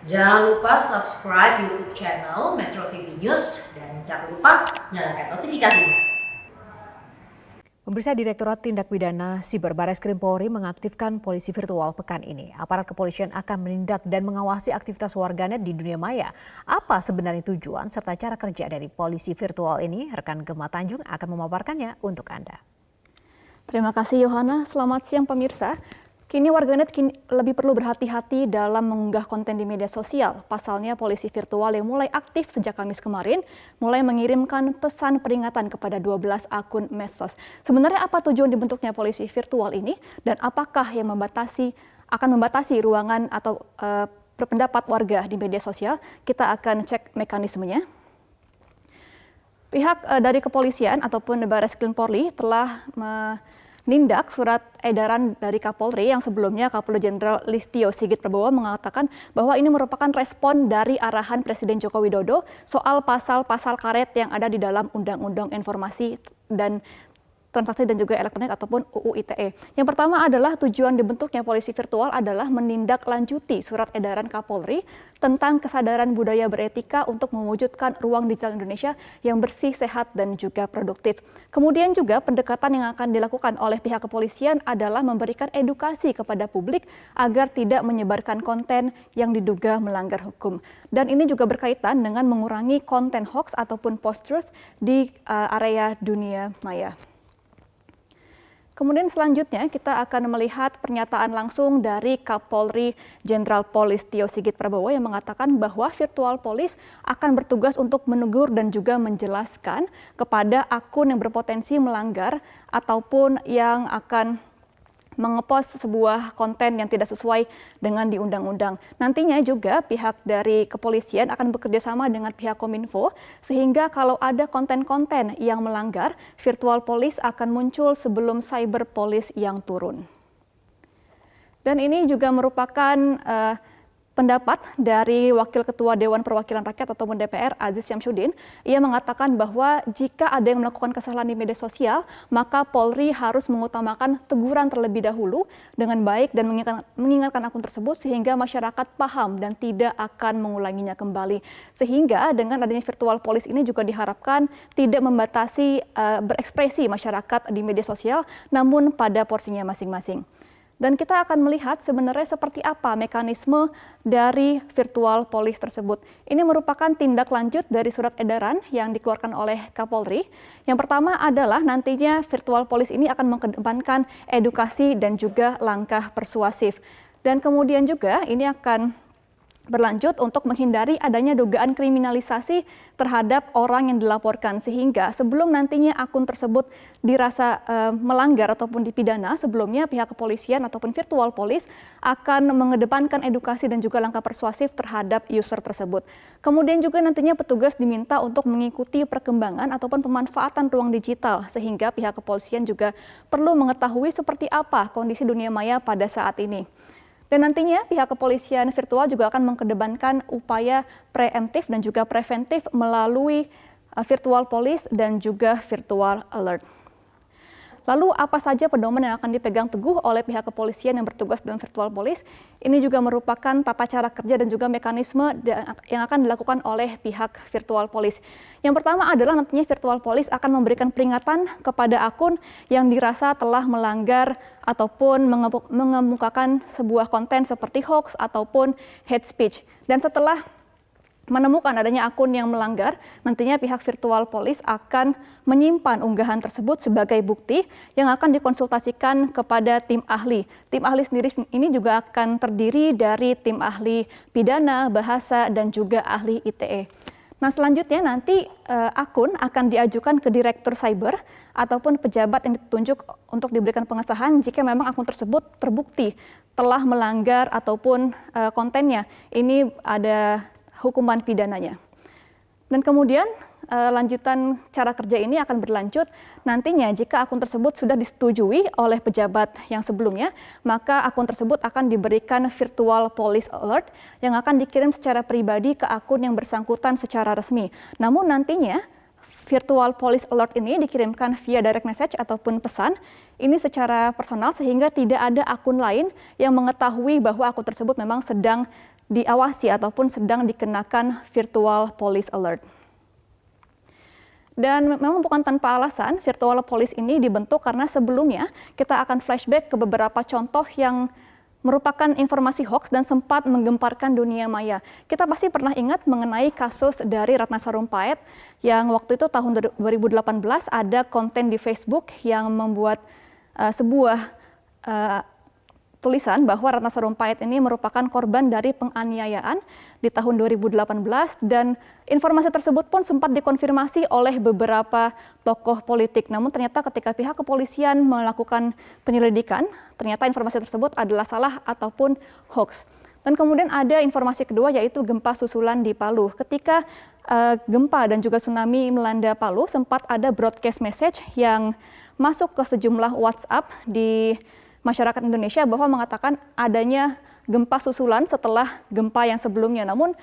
Jangan lupa subscribe YouTube channel Metro TV News dan jangan lupa nyalakan notifikasinya. Pemirsa, Direktorat Tindak Pidana Siber Barreskrim Polri mengaktifkan polisi virtual pekan ini. Aparat kepolisian akan menindak dan mengawasi aktivitas warganet di dunia maya. Apa sebenarnya tujuan serta cara kerja dari polisi virtual ini? Rekan Gemma Tanjung akan memaparkannya untuk Anda. Terima kasih Yohana, selamat siang pemirsa. Kini warganet lebih perlu berhati-hati dalam mengunggah konten di media sosial. Pasalnya polisi virtual yang mulai aktif sejak Kamis kemarin mulai mengirimkan pesan peringatan kepada 12 akun medsos. Sebenarnya apa tujuan dibentuknya polisi virtual ini dan apakah yang akan membatasi ruangan atau berpendapat warga di media sosial? Kita akan cek mekanismenya. Pihak dari kepolisian ataupun Barreskrim Polri telah menindak surat edaran dari Kapolri yang sebelumnya Kapolri Jenderal Listio Sigit Prabowo mengatakan bahwa ini merupakan respon dari arahan Presiden Joko Widodo soal pasal-pasal karet yang ada di dalam Undang-Undang Informasi dan Transaksi dan juga Elektronik ataupun UU ITE. Yang pertama adalah tujuan dibentuknya polisi virtual adalah menindaklanjuti surat edaran Kapolri tentang kesadaran budaya beretika untuk mewujudkan ruang digital Indonesia yang bersih, sehat, dan juga produktif. Kemudian juga pendekatan yang akan dilakukan oleh pihak kepolisian adalah memberikan edukasi kepada publik agar tidak menyebarkan konten yang diduga melanggar hukum. Dan ini juga berkaitan dengan mengurangi konten hoax ataupun post-truth di area dunia maya. Kemudian selanjutnya kita akan melihat pernyataan langsung dari Kapolri Jenderal Polisi Listio Sigit Prabowo yang mengatakan bahwa virtual police akan bertugas untuk menegur dan juga menjelaskan kepada akun yang berpotensi melanggar ataupun yang akan mengepost sebuah konten yang tidak sesuai dengan di undang-undang. Nantinya juga pihak dari kepolisian akan bekerja sama dengan pihak Kominfo sehingga kalau ada konten-konten yang melanggar, virtual police akan muncul sebelum cyber police yang turun. Dan ini juga merupakan pendapat dari Wakil Ketua Dewan Perwakilan Rakyat ataupun DPR, Aziz Syamsuddin. Ia mengatakan bahwa jika ada yang melakukan kesalahan di media sosial, maka Polri harus mengutamakan teguran terlebih dahulu dengan baik dan mengingatkan akun tersebut sehingga masyarakat paham dan tidak akan mengulanginya kembali. Sehingga dengan adanya virtual police ini juga diharapkan tidak membatasi berekspresi masyarakat di media sosial, namun pada porsinya masing-masing. Dan kita akan melihat sebenarnya seperti apa mekanisme dari virtual police tersebut. Ini merupakan tindak lanjut dari surat edaran yang dikeluarkan oleh Kapolri. Yang pertama adalah nantinya virtual police ini akan mengedepankan edukasi dan juga langkah persuasif. Dan kemudian juga ini akan berlanjut untuk menghindari adanya dugaan kriminalisasi terhadap orang yang dilaporkan sehingga sebelum nantinya akun tersebut dirasa melanggar ataupun dipidana, sebelumnya pihak kepolisian ataupun virtual police akan mengedepankan edukasi dan juga langkah persuasif terhadap user tersebut. Kemudian juga nantinya petugas diminta untuk mengikuti perkembangan ataupun pemanfaatan ruang digital sehingga pihak kepolisian juga perlu mengetahui seperti apa kondisi dunia maya pada saat ini. Dan nantinya pihak kepolisian virtual juga akan mengedepankan upaya preemptif dan juga preventif melalui virtual police dan juga virtual alert. Lalu apa saja pedoman yang akan dipegang teguh oleh pihak kepolisian yang bertugas dalam virtual police? Ini juga merupakan tata cara kerja dan juga mekanisme yang akan dilakukan oleh pihak virtual police. Yang pertama adalah nantinya virtual police akan memberikan peringatan kepada akun yang dirasa telah melanggar ataupun mengemukakan sebuah konten seperti hoax ataupun hate speech. Dan setelah menemukan adanya akun yang melanggar, nantinya pihak virtual police akan menyimpan unggahan tersebut sebagai bukti yang akan dikonsultasikan kepada tim ahli. Tim ahli sendiri ini juga akan terdiri dari tim ahli pidana, bahasa, dan juga ahli ITE. Nah selanjutnya nanti akun akan diajukan ke Direktur Cyber ataupun pejabat yang ditunjuk untuk diberikan pengesahan jika memang akun tersebut terbukti telah melanggar ataupun kontennya ini ada hukuman pidananya. Dan kemudian lanjutan cara kerja ini akan berlanjut nantinya jika akun tersebut sudah disetujui oleh pejabat yang sebelumnya, maka akun tersebut akan diberikan virtual police alert yang akan dikirim secara pribadi ke akun yang bersangkutan secara resmi. Namun nantinya virtual police alert ini dikirimkan via direct message ataupun pesan ini secara personal sehingga tidak ada akun lain yang mengetahui bahwa akun tersebut memang sedang diawasi ataupun sedang dikenakan virtual police alert. Dan memang bukan tanpa alasan virtual police ini dibentuk karena sebelumnya kita akan flashback ke beberapa contoh yang merupakan informasi hoax dan sempat menggemparkan dunia maya. Kita pasti pernah ingat mengenai kasus dari Ratna Sarumpait yang waktu itu tahun 2018 ada konten di Facebook yang membuat sebuah tulisan bahwa Ratna Sarumpait ini merupakan korban dari penganiayaan di tahun 2018 dan informasi tersebut pun sempat dikonfirmasi oleh beberapa tokoh politik. Namun ternyata ketika pihak kepolisian melakukan penyelidikan, ternyata informasi tersebut adalah salah ataupun hoax. Dan kemudian ada informasi kedua yaitu gempa susulan di Palu. Ketika gempa dan juga tsunami melanda Palu, sempat ada broadcast message yang masuk ke sejumlah WhatsApp di masyarakat Indonesia bahwa mengatakan adanya gempa susulan setelah gempa yang sebelumnya. Namun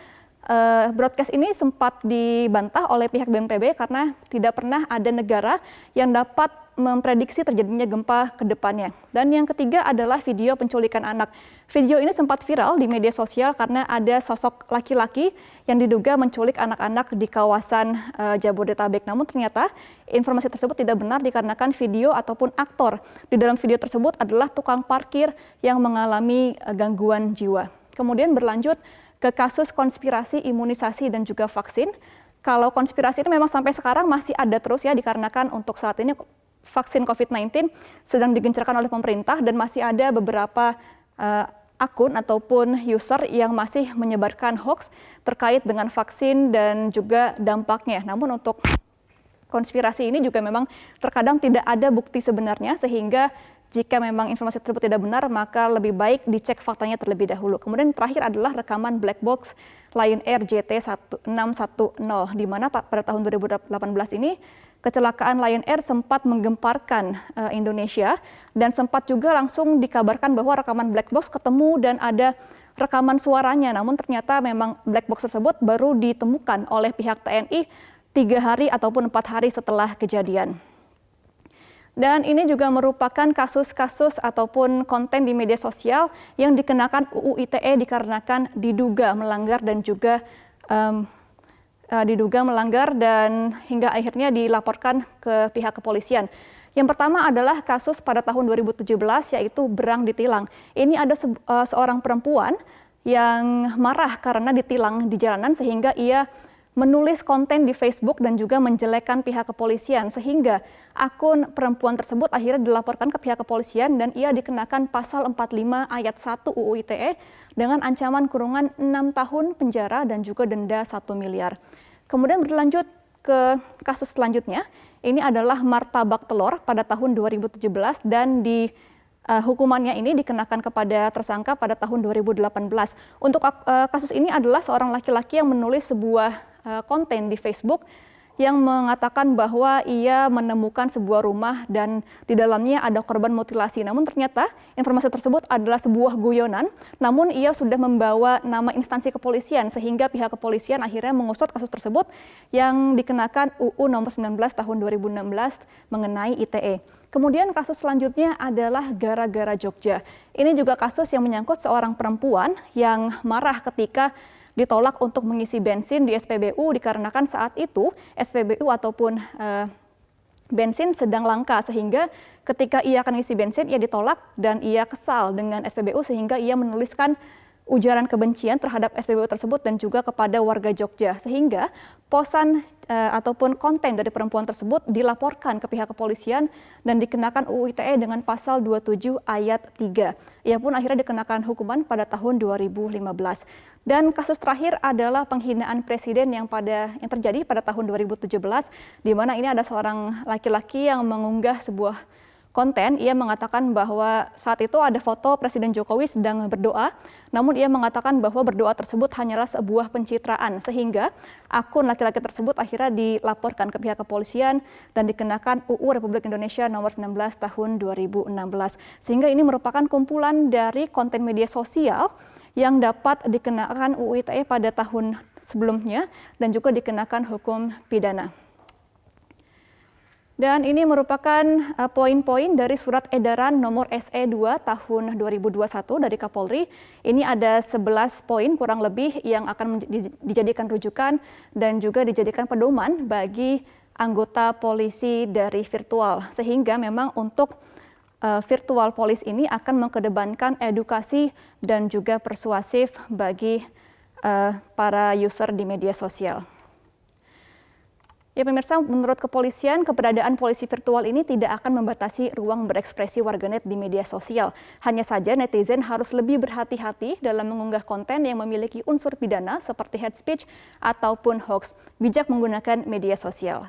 broadcast ini sempat dibantah oleh pihak BNPB karena tidak pernah ada negara yang dapat memprediksi terjadinya gempa ke depannya. Dan yang ketiga adalah video penculikan anak. Video ini sempat viral di media sosial karena ada sosok laki-laki yang diduga menculik anak-anak di kawasan Jabodetabek. Namun ternyata informasi tersebut tidak benar dikarenakan video ataupun aktor di dalam video tersebut adalah tukang parkir yang mengalami gangguan jiwa. Kemudian berlanjut ke kasus konspirasi imunisasi dan juga vaksin. Kalau konspirasi ini memang sampai sekarang masih ada terus ya, dikarenakan untuk saat ini vaksin COVID-19 sedang digencarkan oleh pemerintah dan masih ada beberapa akun ataupun user yang masih menyebarkan hoax terkait dengan vaksin dan juga dampaknya. Namun untuk konspirasi ini juga memang terkadang tidak ada bukti sebenarnya, sehingga jika memang informasi tersebut tidak benar, maka lebih baik dicek faktanya terlebih dahulu. Kemudian terakhir adalah rekaman black box Lion Air JT610, di mana pada tahun 2018 ini kecelakaan Lion Air sempat menggemparkan Indonesia dan sempat juga langsung dikabarkan bahwa rekaman black box ketemu dan ada rekaman suaranya. Namun ternyata memang black box tersebut baru ditemukan oleh pihak TNI 3 hari ataupun 4 hari setelah kejadian. Dan ini juga merupakan kasus-kasus ataupun konten di media sosial yang dikenakan UU ITE dikarenakan diduga melanggar dan juga dan hingga akhirnya dilaporkan ke pihak kepolisian. Yang pertama adalah kasus pada tahun 2017 yaitu berang ditilang. Ini ada seorang perempuan yang marah karena ditilang di jalanan sehingga ia menulis konten di Facebook dan juga menjelekkan pihak kepolisian, sehingga akun perempuan tersebut akhirnya dilaporkan ke pihak kepolisian dan ia dikenakan pasal 45 ayat 1 UU ITE dengan ancaman kurungan 6 tahun penjara dan juga denda 1 miliar. Kemudian berlanjut ke kasus selanjutnya, ini adalah martabak telur pada tahun 2017 dan hukumannya ini dikenakan kepada tersangka pada tahun 2018. Untuk kasus ini adalah seorang laki-laki yang menulis sebuah konten di Facebook yang mengatakan bahwa ia menemukan sebuah rumah dan di dalamnya ada korban mutilasi. Namun ternyata informasi tersebut adalah sebuah guyonan, namun ia sudah membawa nama instansi kepolisian sehingga pihak kepolisian akhirnya mengusut kasus tersebut yang dikenakan UU nomor 19 tahun 2016 mengenai ITE. Kemudian kasus selanjutnya adalah gara-gara Jogja. Ini juga kasus yang menyangkut seorang perempuan yang marah ketika ditolak untuk mengisi bensin di SPBU dikarenakan saat itu SPBU ataupun bensin sedang langka, sehingga ketika ia akan mengisi bensin ia ditolak dan ia kesal dengan SPBU sehingga ia menuliskan ujaran kebencian terhadap SPBU tersebut dan juga kepada warga Jogja, sehingga posan ataupun konten dari perempuan tersebut dilaporkan ke pihak kepolisian dan dikenakan UU ITE dengan pasal 27 ayat 3. Ia pun akhirnya dikenakan hukuman pada tahun 2015. Dan kasus terakhir adalah penghinaan presiden yang terjadi pada tahun 2017, di mana ini ada seorang laki-laki yang mengunggah sebuah konten. Ia mengatakan bahwa saat itu ada foto Presiden Jokowi sedang berdoa, namun ia mengatakan bahwa berdoa tersebut hanyalah sebuah pencitraan, sehingga akun laki-laki tersebut akhirnya dilaporkan ke pihak kepolisian dan dikenakan UU Republik Indonesia nomor 19 tahun 2016. Sehingga ini merupakan kumpulan dari konten media sosial yang dapat dikenakan UU ITE pada tahun sebelumnya dan juga dikenakan hukum pidana. Dan ini merupakan poin-poin dari surat edaran nomor SE2 tahun 2021 dari Kapolri. Ini ada 11 poin kurang lebih yang akan dijadikan rujukan dan juga dijadikan pedoman bagi anggota polisi dari virtual. Sehingga memang untuk virtual police ini akan mengedepankan edukasi dan juga persuasif bagi para user di media sosial. Ya pemirsa, menurut kepolisian, keberadaan polisi virtual ini tidak akan membatasi ruang berekspresi warganet di media sosial. Hanya saja netizen harus lebih berhati-hati dalam mengunggah konten yang memiliki unsur pidana seperti hate speech ataupun hoax. Bijak menggunakan media sosial.